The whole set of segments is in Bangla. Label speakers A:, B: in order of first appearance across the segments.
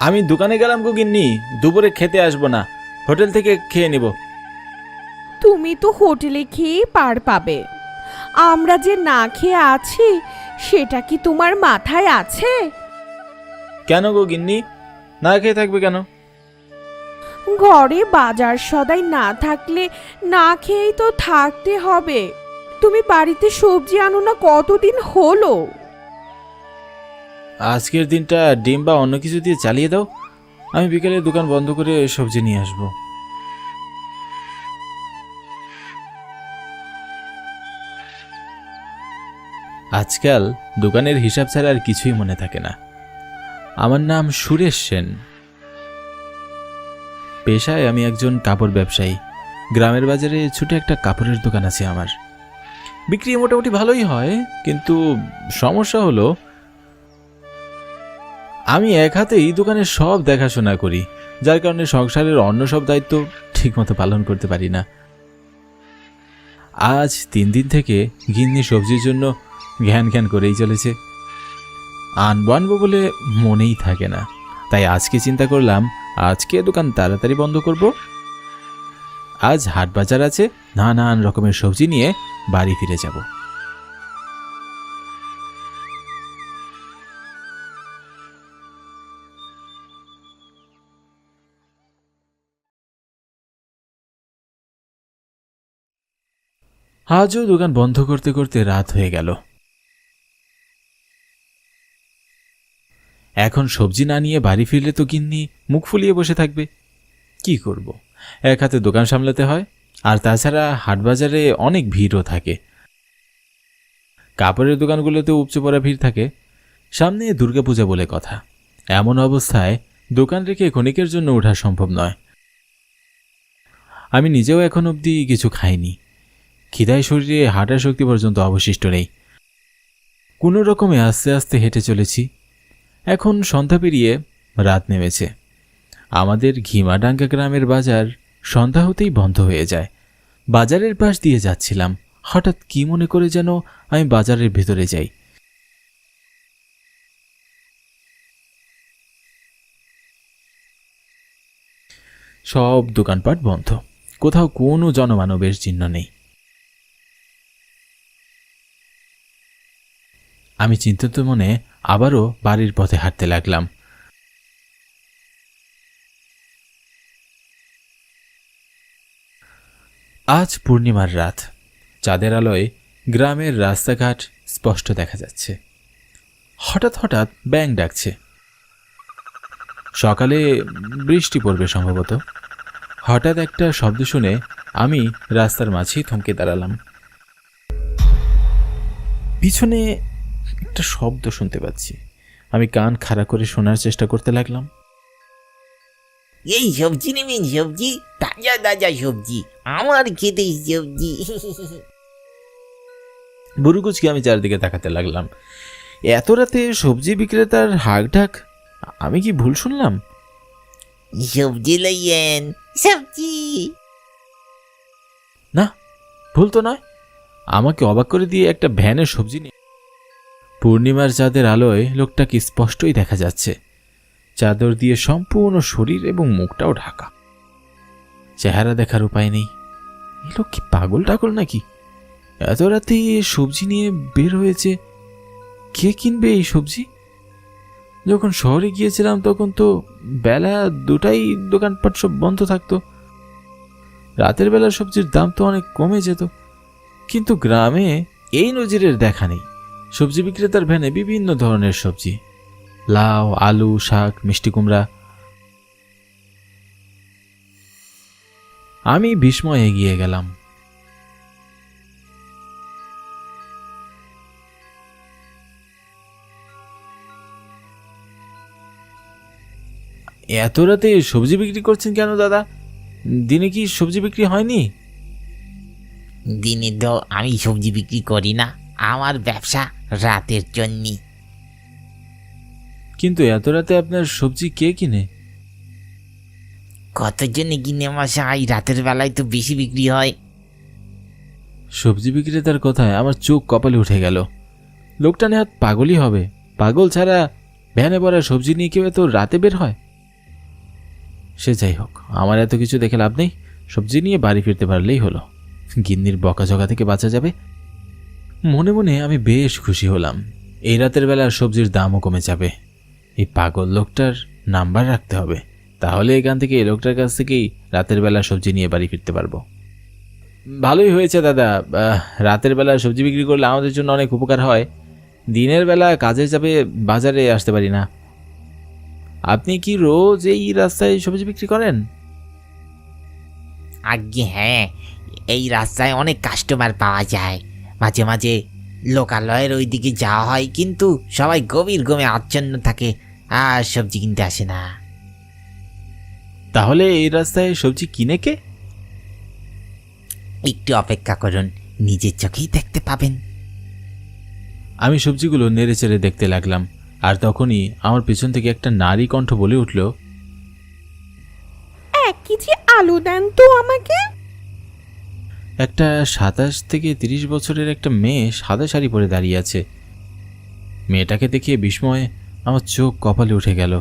A: আমি দোকানে গেলাম গো গিন্নি, দুপুরে খেতে আসবো না, হোটেল থেকে খেয়ে নেব।
B: তুমি তো হোটেলে খেয়ে পার পাবে, আমরা যে না খেয়ে আছি সেটা কি তোমার মাথায় আছে?
A: কেন গো গিন্নি, না খেয়ে থাকবে কেন?
B: ঘরে বাজার সদাই না থাকলে না খেয়েই তো থাকতে হবে। তুমি বাড়িতে সবজি আনো না কতদিন হলো?
A: আজকের দিনটা ডিম বা অন্য কিছু দিয়ে চালিয়ে দাও, আমি বিকেলে দোকান বন্ধ করে সবজি নিয়ে আসবো। আজকাল দোকানের হিসাব ছাড়া আর কিছুই মনে থাকে না। আমার নাম সুরেশ সেন। পেশায় আমি একজন কাপড় ব্যবসায়ী। গ্রামের বাজারে ছোট একটা কাপড়ের দোকান আছে আমার। বিক্রি মোটামুটি ভালোই হয়, কিন্তু সমস্যা হলো আমি এক হাতেই দোকানের সব দেখাশোনা করি, যার কারণে সংসারের অন্য সব দায়িত্ব ঠিকমতো পালন করতে পারি না। আজ 3 দিন থেকে গিন্নি সবজির জন্য ঘ্যান ঘ্যান করেই চলেছে। আনবো বলে মনেই থাকে না, তাই আজকে চিন্তা করলাম আজকে দোকান তাড়াতাড়ি বন্ধ করব। আজ হাট বাজার আছে, নানান রকমের সবজি নিয়ে বাড়ি ফিরে যাব। আজও দোকান বন্ধ করতে করতে রাত হয়ে গেল। এখন সবজি না নিয়ে বাড়ি ফিরলে তো গিন্নি মুখ ফুলিয়ে বসে থাকবে। কি করব, এক হাতে দোকান সামলাতে হয়, আর তাছাড়া হাটবাজারে অনেক ভিড়ও থাকে। কাপড়ের দোকানগুলোতেও উপচে পড়া ভিড় থাকে। সামনে দুর্গাপূজা বলে কথা, এমন অবস্থায় দোকান রেখে ক্ষণিকের জন্য ওঠা সম্ভব নয়। আমি নিজেও এখন অবধি কিছু খাইনি। খিদায় শরীরে হাঁটার শক্তি পর্যন্ত অবশিষ্ট নেই। কোনো রকমে আস্তে আস্তে হেঁটে চলেছি। এখন সন্ধ্যা পেরিয়ে রাত নেমেছে। আমাদের ঘিমাডাঙ্গা গ্রামের বাজার সন্ধ্যা হতেই বন্ধ হয়ে যায়। বাজারের পাশ দিয়ে যাচ্ছিলাম, হঠাৎ কি মনে করে যেন আমি বাজারের ভেতরে যাই। সব দোকানপাট বন্ধ, কোথাও কোনো জনমানবের চিহ্ন নেই। আমি চিন্তিত মনে আবারও বাড়ির পথে হাঁটতে লাগলাম। আজ পূর্ণিমার রাত, চাঁদের আলোয় গ্রামের রাস্তাঘাট স্পষ্ট দেখা যাচ্ছে। হঠাৎ হঠাৎ ব্যাঙ ডাকছে। সকালে বৃষ্টি পড়বে সম্ভবত। হঠাৎ একটা শব্দ শুনে আমি রাস্তার মাঝেই থমকে দাঁড়ালাম। পিছনে একটা শব্দ শুনতে পাচ্ছি। আমি কান খাড়া করে শোনার চেষ্টা করতে লাগলাম।
C: এই সবজি নেবেন? সবজি তাজা তাজা সবজি, আমার খেতে সবজি।
A: বুড়ুকুচকে আমি চারদিকে তাকাতে লাগলাম। এত রাতে সবজি বিক্রেতার হাঁক ডাক, আমি কি ভুল শুনলাম?
C: সবজি লইয়েন, সবজি।
A: না, ভুল তো নয়। আমাকে অবাক করে দিয়ে একটা ভ্যানে সবজি নিয়ে। পূর্ণিমার চাঁদের আলোয় লোকটাকে স্পষ্টই দেখা যাচ্ছে। চাদর দিয়ে সম্পূর্ণ শরীর এবং মুখটাও ঢাকা। চেহারা দেখার উপায় নেই। এই লোক কি পাগল টাগল নাকি? এত রাতে সবজি নিয়ে বের হয়েছে। কে কিনবে এই সবজি? যখন শহরে গিয়েছিলাম তখন তো বেলা 2টায় দোকানপাট সব বন্ধ থাকতো। রাতের বেলা সবজির দাম তো অনেক কমে যেত, কিন্তু গ্রামে এই নজিরের দেখা নেই। সবজি বিক্রেতার ভ্যানে বিভিন্ন ধরনের সবজি, লাউ, আলু, শাক, মিষ্টি কুমড়া। আমি বিস্ময়ে এগিয়ে গেলাম। এত রাতে সবজি বিক্রি করছেন কেন দাদা? দিনে কি সবজি বিক্রি হয়নি?
C: দিনে তো আমি সবজি বিক্রি করি না, আমার ব্যবসা রাতের জন্যে।
A: কিন্তু এত রাতে আপনার সবজি কে কিনে?
C: কতজনে কিনে মশাই, রাতের বেলায় তো বেশি বিক্রি হয়।
A: সবজি বিক্রেতার কথায় আমার চোখ কপালে উঠে গেল। লোকটা নেহাত পাগলই হবে। পাগল ছাড়া ভ্যানে ভরা সবজি নিয়ে কেউ এত রাতে বের হয়? সে যাই হোক, আমার এত কিছু দেখে লাভ নেই, সবজি নিয়ে বাড়ি ফিরতে পারলেই হলো। গিন্নির বকাঝকা থেকে বাঁচা যাবে। মনে মনে আমি বেশ খুশি হলাম। এই রাতের বেলা সবজির দামও কমে যাবে। এই পাগল লোকটার নাম্বার রাখতে হবে, তাহলে এখান থেকে এই লোকটার কাছ থেকেই রাতের বেলা সবজি নিয়ে বাড়ি ফিরতে পারবো। ভালোই হয়েছে দাদা, রাতের বেলা সবজি বিক্রি করলে আমাদের জন্য অনেক উপকার হয়। দিনের বেলা কাজে যাবে, বাজারে আসতে পারি না। আপনি কি রোজ এই রাস্তায় সবজি বিক্রি করেন?
C: আজ্ঞে হ্যাঁ, এই রাস্তায় অনেক কাস্টমার পাওয়া যায়। মাঝে মাঝে লোকালয়ের ওইদিকে যাওয়া হয়, কিন্তু সবাই গভীর ঘুমে আচ্ছন্ন থাকে আর সবজি কিনতে আসে না।
A: তাহলে এই রাস্তায় সবজি কিনে কে?
C: একটু অপেক্ষা করুন, নিজের চোখেই দেখতে পাবেন।
A: আমি সবজিগুলো নেড়ে চেড়ে দেখতে লাগলাম, আর তখনই আমার পেছন থেকে একটা নারী কণ্ঠ বলে উঠল,
B: 1 কেজি আলু দেন তো আমাকে।
A: একটা 27 থেকে 30 বছরের একটা মেয়ে সাদা শাড়ি পরে দাঁড়িয়ে আছে। মেয়েটাকে দেখিয়ে বিস্ময়ে আমার চোখ কপালে উঠে গেল।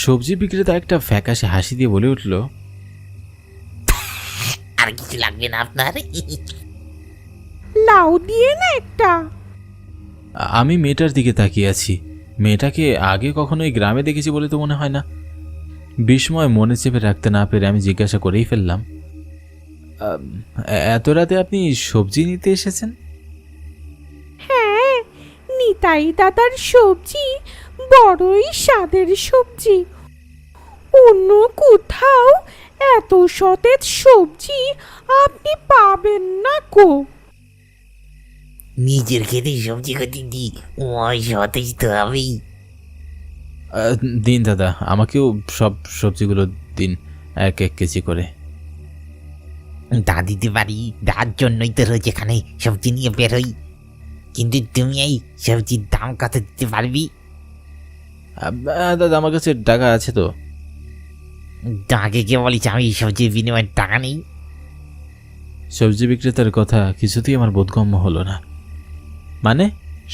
A: সবজি বিক্রেতা একটা ফ্যাকাশে হাসি দিয়ে বলে উঠল,
C: আর কিছু লাগবে না আপনার?
B: লাউ দিয়ে না একটা।
A: আমি মেয়েটার দিকে তাকিয়ে আছি। মেয়েটাকে আগে কখনো এই গ্রামে দেখেছি বলে তো মনে হয় না। বিস্ময় মনে চেপে রাখতে না পেরে আমি জিজ্ঞাসা করেই ফেললাম, এত রাতে আপনি সবজি নিতে এসেছেন?
B: হ্যাঁ, নিতাই দাদার সবজি বড়ই স্বাদের সবজি। অন্য কোথাও এত সতেজ সবজি আপনি পাবেন না কো।
C: নিজের খেতে সবজি খেতে দিই, ওই সতেজ তো হবেই।
A: দিন দাদা, আমাকেও সব সবজিগুলো দিন, 1 কেজি করে।
C: তা দিতে পারি, তার জন্যই তো রোজ এখানে সবজি নিয়ে বেরোই। কিন্তু তুমি এই সবজির দাম কত দিতে পারবি?
A: দাদা, আমার কাছে টাকা আছে তো।
C: আগে কে বলিস আমি সবজির বিনিময়ে টাকা নেই?
A: সবজি বিক্রেতার কথা কিছুতেই আমার বোধগম্য হলো না। মানে,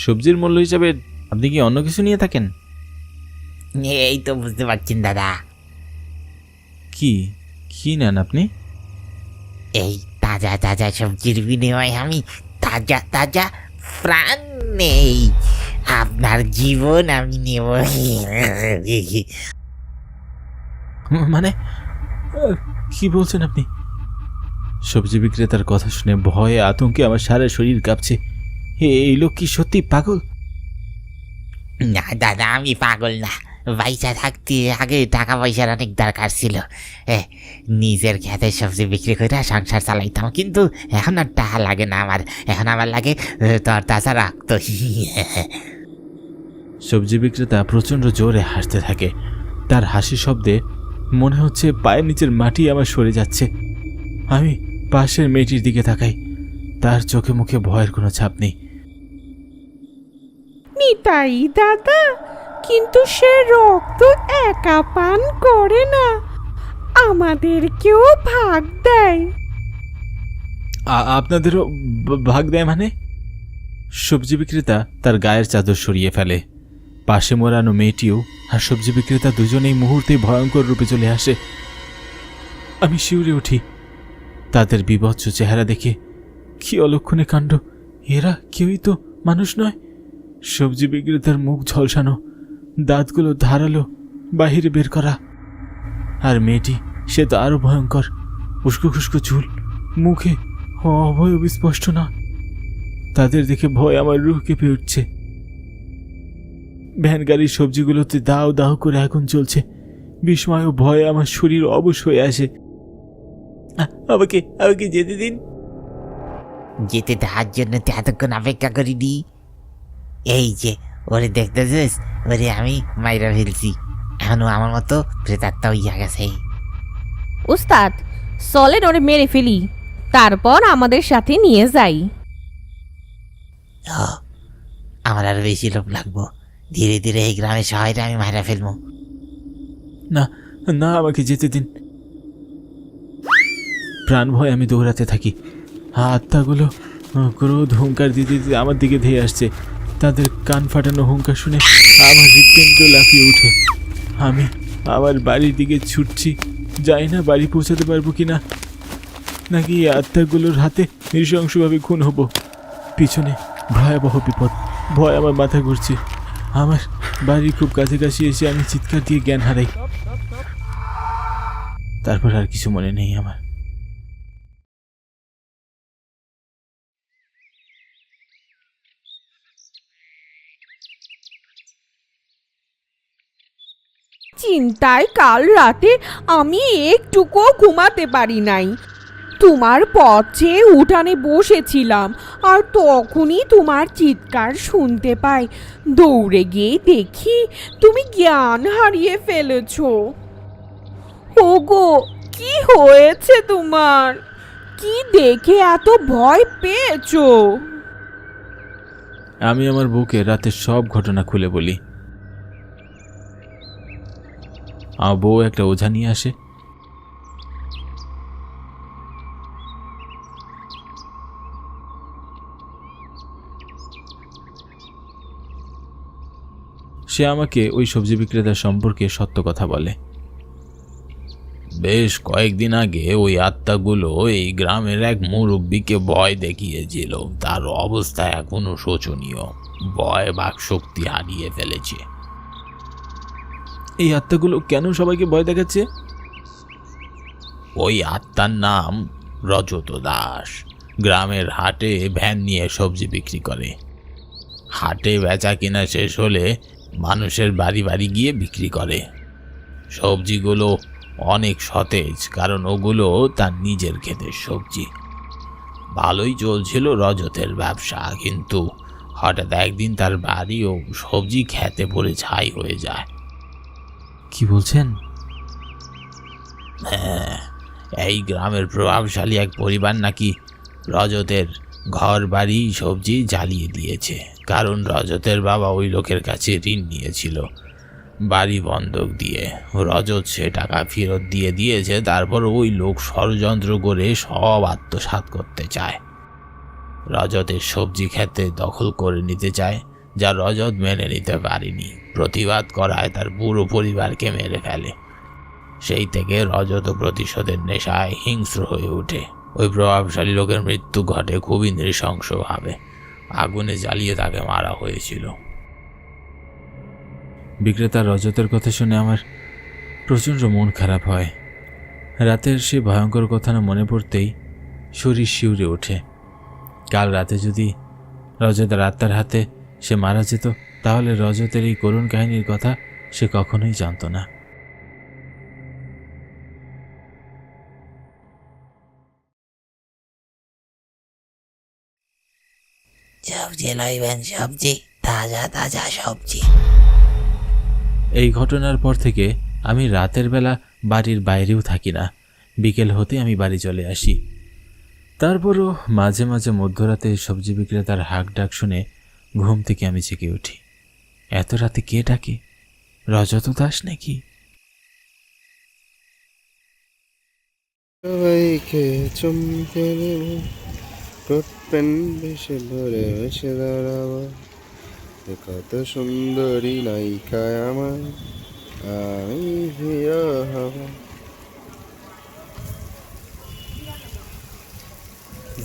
A: সবজির মূল্য হিসাবে আপনি কি অন্য কিছু নিয়ে থাকেন?
C: এই তো বুঝতে পারছেন দাদা।
A: কি কি নেন আপনি?
C: এই তাজা তাজা সবজির বিনিময়ে আমি তাজা তাজা প্রাণ নেই। আপনার জীবন আমি নেব।
A: মানে, কি বলছেন আপনি? সবজি বিক্রেতার কথা শুনে ভয়ে আতঙ্কে আমার সারা শরীর কাঁপছে। এই লোক কি সত্যি পাগল?
C: না দাদা, আমি পাগল না। পয়সা থাকতে আগে টাকা পয়সার অনেক দরকার ছিল। নিজের খেতে সবজি বিক্রি করে সংসার চালাইতাম, কিন্তু এখন আর টাকা লাগে না আমার। এখন আমার লাগে তোর তাজা রাখতো।
A: সবজি বিক্রেতা প্রচণ্ড জোরে হাসতে থাকে। তার হাসি শব্দে মনে হচ্ছে পায়ের নিচের মাটি আমার সরে যাচ্ছে। আমি পাশের মেয়েটির দিকে তাকাই। তার চোখে মুখে ভয়ের কোনো ছাপ নেই।
B: নিতাই দাদা কিন্তু সে রক্ত একা পান করে না, আমাদেরকেও ভাগ দেয়।
A: আপনাদেরও ভাগ দেয় মানে? সবজি বিক্রেতা তার গায়ের চাদর সরিয়ে ফেলে। পাশে মোড়ানো মেয়েটিও আর সবজি বিক্রেতা দুজনেই মুহূর্তেই ভয়ঙ্কর রূপে চলে আসে। আমি শিউরে উঠি। তাদের বিভৎস চেহারা দেখে কি অলক্ষণে কাণ্ড! এরা কেউই তো মানুষ নয়। সবজি বিক্রেতার মুখ ঝলসানো, দাঁতগুলো ধারালো, বাহিরে বের করা। আর মেয়েটি, সে তো আরো ভয়ঙ্কর। উস্কো খুস্কো চুল, মুখে অবয়ব স্পষ্ট না। তাদের দেখে ভয় আমার রুহ কেঁপে উঠছে। ভ্যান গাড়ির সবজিগুলোতে দাও দাও করে আগুন চলছে। বিস্ময় ও ভয়ে আমার শরীর অবশ হয়ে আসে। আমাকে আমাকে যেতে দিন।
C: যেতে দেওয়ার জন্য তো এতক্ষণ অপেক্ষা করিনি। এই যে ওরে দেখতেছিস, ওরে আমি মাইরা ফেলছি। এখনো আমার মতো প্রেতাত্মা হইয়া গেছে।
D: উস্তাদ, চলেন ওরে মেরে ফেলি, তারপর আমাদের সাথে নিয়ে যাই।
C: আমার আরো বেশি লোভ লাগবো। ধীরে ধীরে এই গ্রামে শহরে আমি মাইরা ফেলবো।
A: না না, আমাকে যেতে দিন। প্রাণ ভয় আমি দৌড়াতে থাকি। আত্মাগুলো ক্রোধ হুঙ্কার দিতে দিতে আমার দিকে ধেয়ে আসছে। তাদের কান ফাটানো হুঙ্কার শুনে আমার হৃৎপিণ্ড লাফিয়ে উঠে। আমার বাড়ির দিকে ছুটছি, জানি না বাড়ি পৌঁছাতে পারবো কিনা, নাকি এই আত্মাগুলোর হাতে নৃশংসভাবে খুন হব। পিছনে ভয়াবহ বিপদ, ভয় আমার মাথা ঘুরছে। আমার বাড়ির খুব কাছাকাছি এসে আমি চিৎকার দিয়ে জ্ঞান হারাই। তারপর আর কিছু মনে নেই আমার।
B: চিন্তায় কাল রাতে আমি একটুকুও ঘুমাতে পারি নাই। তোমার পথে উঠানে বসেছিলাম, আর তখনই তোমার চিৎকার শুনতে পাই। দৌড়ে গিয়ে দেখি তুমি জ্ঞান হারিয়ে ফেলেছো। ওগো, কি হয়েছে তোমার? কি দেখে এত ভয় পেয়েছো?
A: আমি আমার বউকে রাতের সব ঘটনা খুলে বলি। আমার বউ একটা ওঝা নিয়ে আসে। সে আমাকে ওই সবজি বিক্রেতার সম্পর্কে সত্য কথা বলে। বেশ কয়েকদিন আগে ওই আত্মাগুলো এই গ্রামের এক মুরব্বীকে ভয় দেখিয়েছিল। তার অবস্থা এখনো শোচনীয়, ভয় বাক শক্তি হারিয়ে ফেলেছে। এই আত্মাগুলো কেন সবাইকে ভয় দেখাচ্ছে? ওই আত্মার নাম রজত দাস। গ্রামের হাটে ভ্যান নিয়ে সবজি বিক্রি করে। হাটে বেচা কিনা শেষ হলে মানুষের বাড়ি বাড়ি গিয়ে বিক্রি করে। সবজিগুলো অনেক সতেজ, কারণ ওগুলো তার নিজের ক্ষেতের সবজি। ভালোই চলছিল রজতের ব্যবসা, কিন্তু হঠাৎ একদিন তার বাড়ি ও সবজি খেতে পড়ে ছাই হয়ে যায়। কি বলছেন? হ্যাঁ, এই গ্রামের প্রভাবশালী এক পরিবার নাকি রজতের ঘর বাড়ি সবজি জ্বালিয়ে দিয়েছে। কারণ রজতের বাবা ওই লোকের কাছে ঋণ নিয়েছিল বাড়ি বন্ধক দিয়ে। রজত সে টাকা ফেরত দিয়ে দিয়েছে, তারপর ওই লোক ষড়যন্ত্র করে সব আত্মসাৎ করতে চায়। রজতের সবজি খেতে দখল করে নিতে চায়, যা রজত মেনে নিতে পারেনি। প্রতিবাদ করায় তার পুরো পরিবারকে মেরে ফেলে। সেই থেকে রজত প্রতিশোধের নেশায় হিংস্র হয়ে ওঠে। ওই প্রভাবশালী লোকের মৃত্যু ঘটে খুবই নৃশংসভাবে। আগুনে জ্বালিয়ে তাকে মারা হয়েছিল। বিক্রেতা রজতের কথা শুনে আমার প্রচণ্ড মন খারাপ হয়। রাতের সে ভয়ঙ্কর কথা না মনে পড়তেই শরীর শিউরে ওঠে। কাল রাতে যদি রজতের আত্মার হাতে সে মারা যেত, তাহলে রজতের এই করুণ কাহিনীর কথা সে কখনোই জানত না।
C: সবজি লইবেন, সবজি, তাজা তাজা সবজি।
A: এই ঘটনার পর থেকে আমি রাতের বেলা বাড়ির বাইরেও থাকি না। বিকেল হতে আমি বাড়ি চলে আসি। তারপরও মাঝে মাঝে মধ্যরাতে সবজি বিক্রেতার হাঁক ডাক শুনে ঘুম থেকে আমি জেগে উঠি। এত রাতে কে ডাকে? রজত দাস নাকি?
E: সবাইকে চমকে দেব, করবেন বেশে ভরে এসে দাঁড়াবো। কত সুন্দরী নায়িকায় আমার, আমি হিরো হব।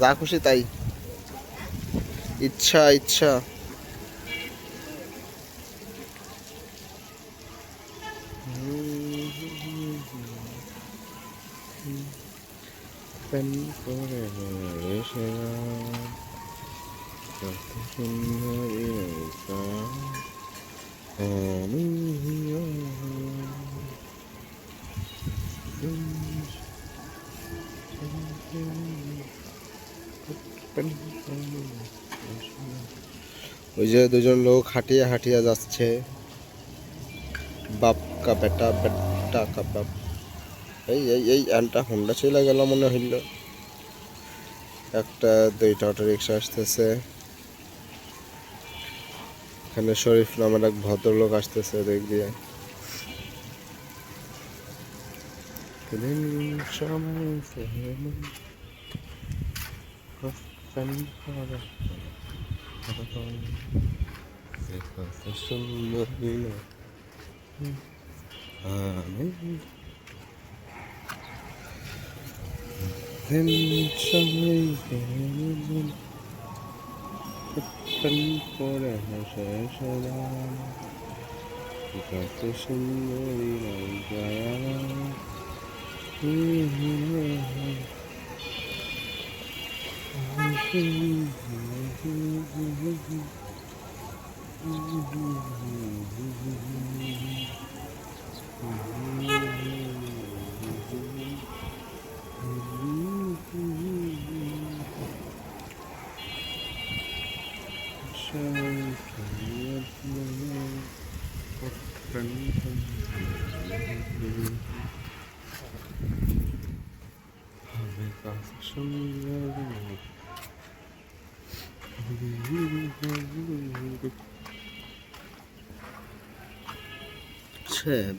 E: যা খুশি তাই, ইচ্ছা ইচ্ছা। পেন করে এসে কত সুন্দরী নায়িকা আমি হিরো ওই যে দুজন লোক হাঁটিয়া হাঁটিয়া যাচ্ছে, বাপ কা বেটা, বেটা কা বাপ। এই এই এই আনটা হোন্ডা চলে গেল মনে হইল। একটা দুইটা অটো রিক্সা আসতেছে। এখানে শরীফ নামের এক ভদ্রলোক আসতেছে দিক দিয়ে। পরে হাসে সদা কত সুন্দরী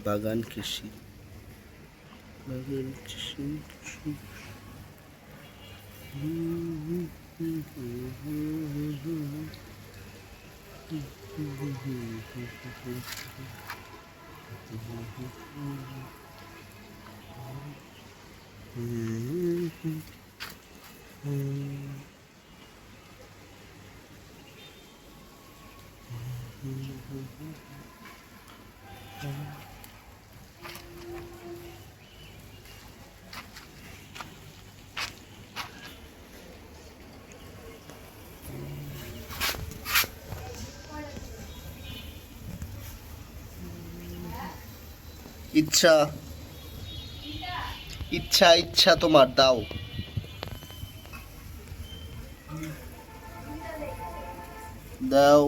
E: বাগান কৃষি ইচ্ছা ইচ্ছা ইচ্ছা তোমার দাও দাও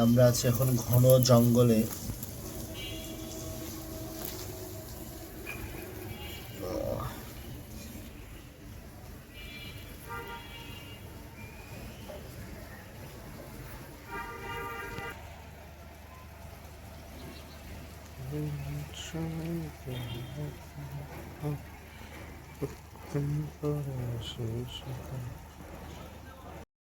E: আমরা আছি এখন ঘন জঙ্গলে